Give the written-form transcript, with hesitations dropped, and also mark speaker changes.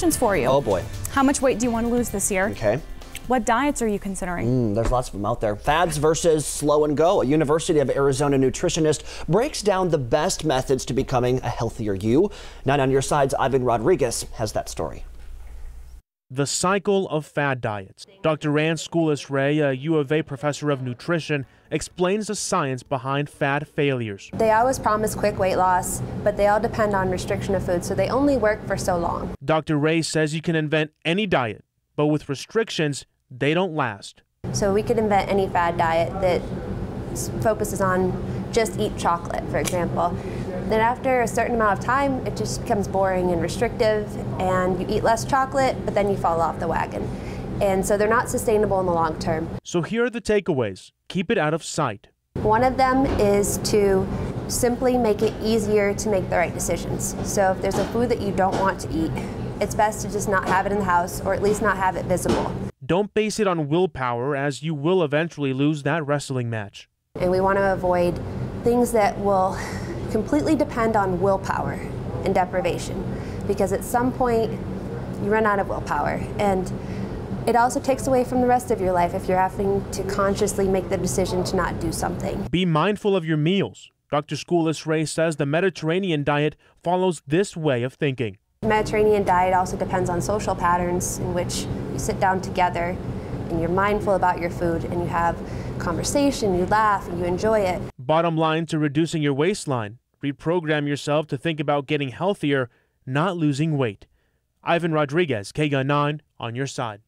Speaker 1: questions for you.
Speaker 2: Oh boy.
Speaker 1: How much weight do you want to lose this year?
Speaker 2: Okay.
Speaker 1: What diets are you considering?
Speaker 2: There's lots of them out there. Fads versus slow and go. A University of Arizona nutritionist breaks down the best methods to becoming a healthier you. Now on your side's Ivan Rodriguez has that story.
Speaker 3: The cycle of fad diets. Dr. Rand Schoolis-Ray, a U of A professor of nutrition, explains the science behind fad failures.
Speaker 4: They always promise quick weight loss, but they all depend on restriction of food, so they only work for so long.
Speaker 3: Dr. Ray says you can invent any diet, but with restrictions, they don't last.
Speaker 4: So we could invent any fad diet that focuses on just eat chocolate, for example. Then after a certain amount of time, it just becomes boring and restrictive, and you eat less chocolate, but then you fall off the wagon. And so they're not sustainable in the long term.
Speaker 3: So here are the takeaways. Keep it out of sight.
Speaker 4: One of them is to simply make it easier to make the right decisions. So if there's a food that you don't want to eat, it's best to just not have it in the house, or at least not have it visible.
Speaker 3: Don't base it on willpower, as you will eventually lose that wrestling match.
Speaker 4: And we want to avoid things that will completely depend on willpower and deprivation, because at some point you run out of willpower, and it also takes away from the rest of your life if you're having to consciously make the decision to not do something.
Speaker 3: Be mindful of your meals. Dr. Schoolis-Ray says the Mediterranean diet follows this way of thinking.
Speaker 4: The Mediterranean diet also depends on social patterns in which you sit down together and you're mindful about your food and you have conversation, you laugh, and you enjoy it.
Speaker 3: Bottom line to reducing your waistline: reprogram yourself to think about getting healthier, not losing weight. Ivan Rodriguez, KGUN 9, on your side.